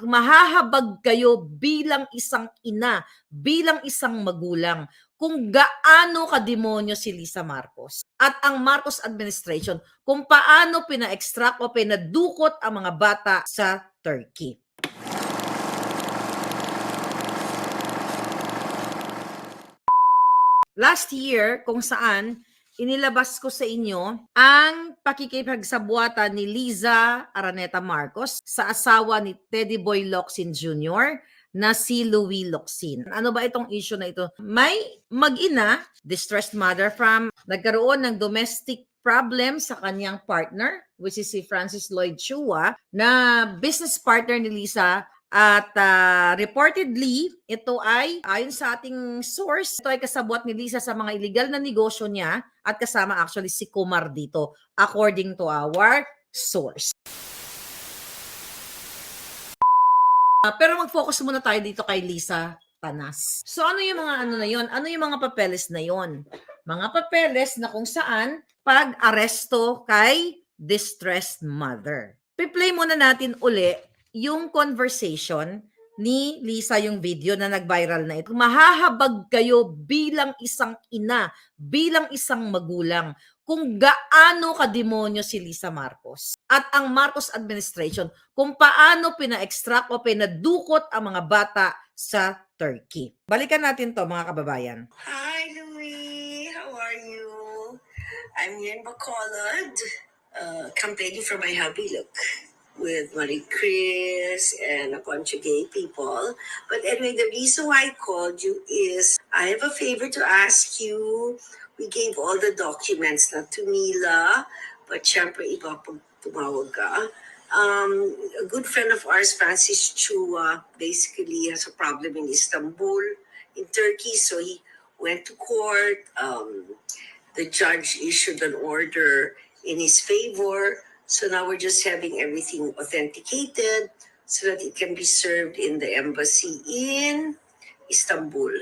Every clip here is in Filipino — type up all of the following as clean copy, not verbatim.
Mahahabag kayo bilang isang ina, bilang isang magulang, kung gaano kademonyo si Lisa Marcos at ang Marcos administration kung paano pina-extract o pinadukot ang mga bata sa Turkey. Last year, kung saan inilabas ko sa inyo ang pakikipagsabuatan ni Liza Araneta Marcos sa asawa ni Teddy Boy Locsin Jr. na si Louie Locsin. Ano ba itong issue na ito? May mag-ina, distressed mother nagkaroon ng domestic problem sa kanyang partner, which is si Francis Lloyd Chua, na business partner ni Lisa. At reportedly, ito ay, ayon sa ating source, ito ay kasabwat ni Lisa sa mga illegal na negosyo niya at kasama actually si Kumar dito, according to our source. Pero mag-focus muna tayo dito kay Lisa Tanas. So ano yung mga ano na yon? Ano yung mga papeles na yon? Mga papeles na kung saan pag-aresto kay distressed mother. Piplay muna natin uli yung conversation ni Lisa, yung video na nag-viral na ito. Mahahabag kayo bilang isang ina, bilang isang magulang, kung gaano kademonyo si Lisa Marcos at ang Marcos administration kung paano pina-extract o pinadukot ang mga bata sa Turkey. Balikan natin to, mga kababayan. Hi, Louie. How are you? I'm here in Bacolod, campaigning for my hubby, look, with Marie Chris and a bunch of gay people. But anyway, the reason why I called you is I have a favor to ask you. We gave all the documents, not to Mila, but syempre iba pag tumawag ka. A good friend of ours, Francis Chua, basically has a problem in Istanbul, in Turkey, so he went to court. The judge issued an order in his favor. So now we're just having everything authenticated so that it can be served in the embassy in Istanbul,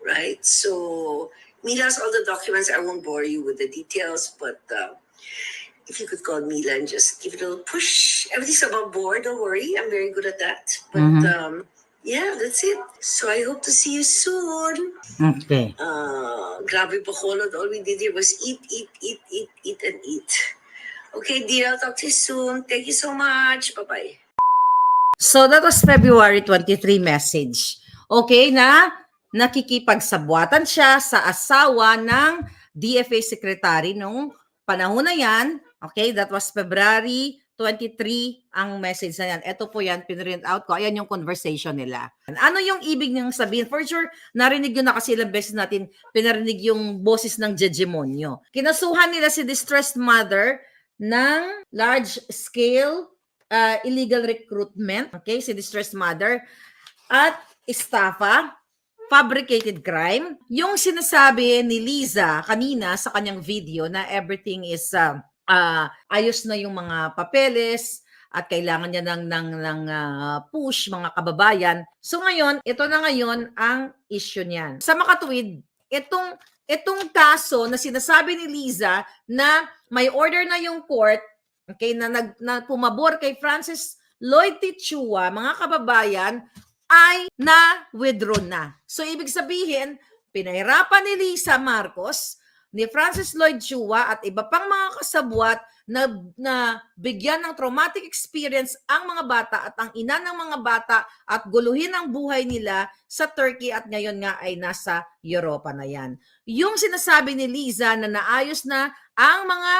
right? So Mila has all the documents. I won't bore you with the details, but if you could call Mila and just give it a little push. Everything's above board, don't worry. I'm very good at that. But yeah, that's it. So I hope to see you soon. Okay. Grabe Bacolod. All we did here was eat, and eat. Okay, dear, I'll talk to you soon. Thank you so much. Bye-bye. So that was February 23 message. Okay, na nakikipagsabuatan siya sa asawa ng DFA secretary nung panahon na yan. Okay, that was February 23 ang message na yan. Ito po yan, pinrint out ko. Ayan yung conversation nila. Ano yung ibig niyang sabihin? For sure, narinig yun na kasi ilang beses natin pinarinig yung boses ng Jejemonyo. Kinasuhan nila si distressed mother ng large-scale illegal recruitment, okay, si distressed mother, at estafa, fabricated crime. Yung sinasabi ni Liza kanina sa kanyang video na everything is ayos na yung mga papeles at kailangan niya ng push, mga kababayan. So ngayon, ito na ngayon ang issue niyan. Sa makatuwid, itong kaso na sinasabi ni Liza na may order na yung court, okay, na pumabor kay Francis Lloyd Chua, mga kababayan, ay na-withdraw na. So ibig sabihin, pinahirapan ni Lisa Marcos, ni Francis Lloyd Chua at iba pang mga kasabwat na bigyan ng traumatic experience ang mga bata at ang ina ng mga bata at guluhin ang buhay nila sa Turkey at ngayon nga ay nasa Europa na yan. Yung sinasabi ni Liza na naayos na ang mga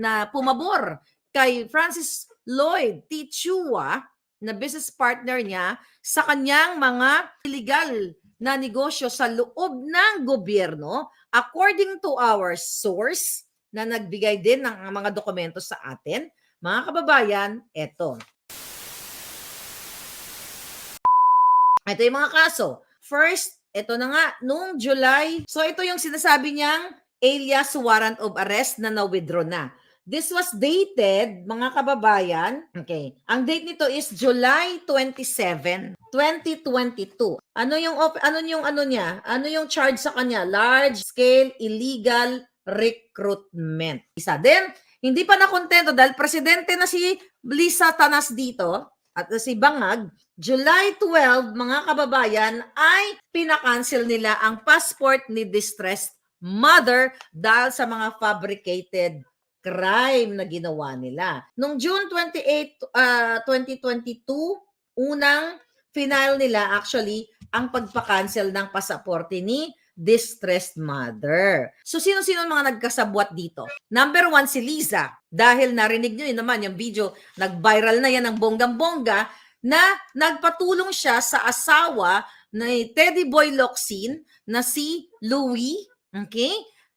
na pumabor kay Francis Lloyd Chua na business partner niya sa kanyang mga illegal na negosyo sa loob ng gobyerno, according to our source na nagbigay din ng mga dokumento sa atin, mga kababayan, eto. Ito yung mga kaso. First, ito na nga, noong July, so ito yung sinasabi niyang alias warrant of arrest na na-withdraw na. This was dated, mga kababayan, okay, ang date nito is July 27, 2022. Ano niya? Ano yung charge sa kanya? Large scale illegal recruitment. Isa. Then, Hindi pa nakontento dahil presidente na si Lisa Tanas dito at si Bangag, July 12, mga kababayan, ay pinakancel nila ang passport ni distressed mother dahil sa mga fabricated crime na ginawa nila. Noong June 28, 2022, unang final nila actually ang pagpa-cancel ng pasaporte ni distressed mother. So, sino-sino mga nagkasabwat dito? Number 1, si Liza. Dahil narinig nyo yun naman, yung video, nag-viral na yan ng bonggang-bongga, na nagpatulong siya sa asawa ni Teddy Boy Locsin na si Louie. Okay?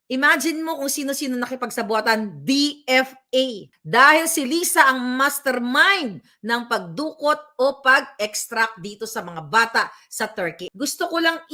Imagine mo kung sino-sino nakipagsabuatan, DFA. Dahil si Lisa ang mastermind ng pagdukot o pag-extract dito sa mga bata sa Turkey. Gusto ko lang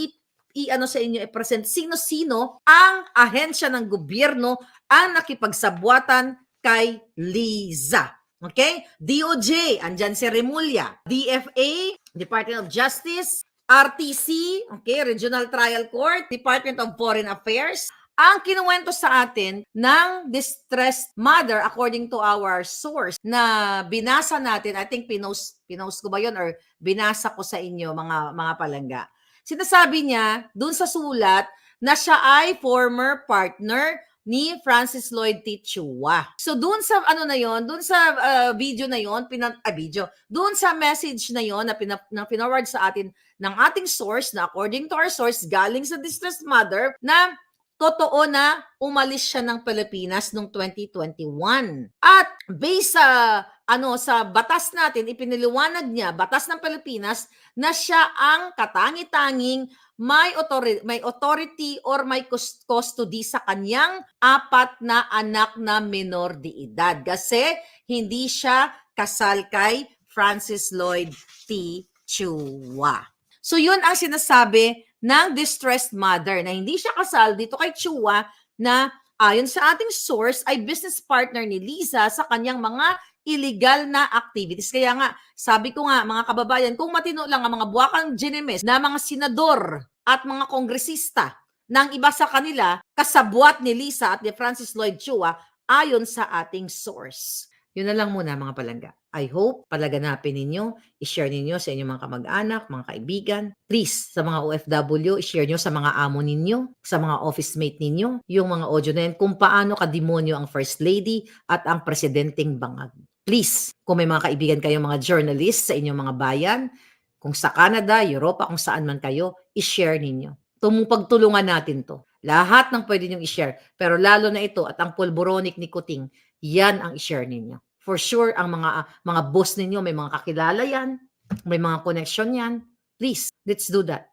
sa inyo i-present sino-sino ang ahensya ng gobyerno ang nakipagsabuatan kay Liza. Okay? DOJ, andyan si Remulla. DFA, Department of Justice. RTC, okay, Regional Trial Court. Department of Foreign Affairs. Ang kinuwento sa atin ng distressed mother, according to our source, na binasa natin, I think pinost ko ba yun or binasa ko sa inyo mga palangga. Sinasabi niya dun sa sulat na siya ay former partner ni Francis Lloyd T. Chua. So dun sa dun sa video na yon, dun sa message na yon na pinorward sa atin ng ating source, na according to our source galing sa distressed mother, na totoo na umalis siya ng Pilipinas noong 2021. At based sa batas natin, ipiniliwanag niya, batas ng Pilipinas, na siya ang katangi-tanging may authority or may custody sa kanyang 4 na anak na minor de edad. Kasi hindi siya kasal kay Francis Lloyd T. Chua. So yun ang sinasabi ng distressed mother na hindi siya kasal dito kay Chua, na ayon sa ating source ay business partner ni Liza sa kanyang mga illegal na activities. Kaya nga, sabi ko nga mga kababayan, kung matino lang ang mga buwakang ginemes na mga senador at mga kongresista ng iba sa kanila, kasabwat ni Liza at ni Francis Lloyd Chua ayon sa ating source. Yun na lang muna mga palangga. I hope palaganapin ninyo, i-share ninyo sa inyong mga kamag-anak, mga kaibigan. Please, sa mga OFW, i-share nyo sa mga amo ninyo, sa mga office mate ninyo, yung mga audio na yan, kung paano kademonyo ang First Lady at ang Presidenteng Bangag. Please, kung may mga kaibigan kayong mga journalists sa inyong mga bayan, kung sa Canada, Europa, kung saan man kayo, i-share ninyo. Pagtulungan natin to. Lahat ng pwede nyo i-share. Pero lalo na ito at ang pulboronic ni Kuting, yan ang i-share ninyo. For sure, ang mga boss ninyo, may mga kakilala yan, may mga connection yan. Please, let's do that.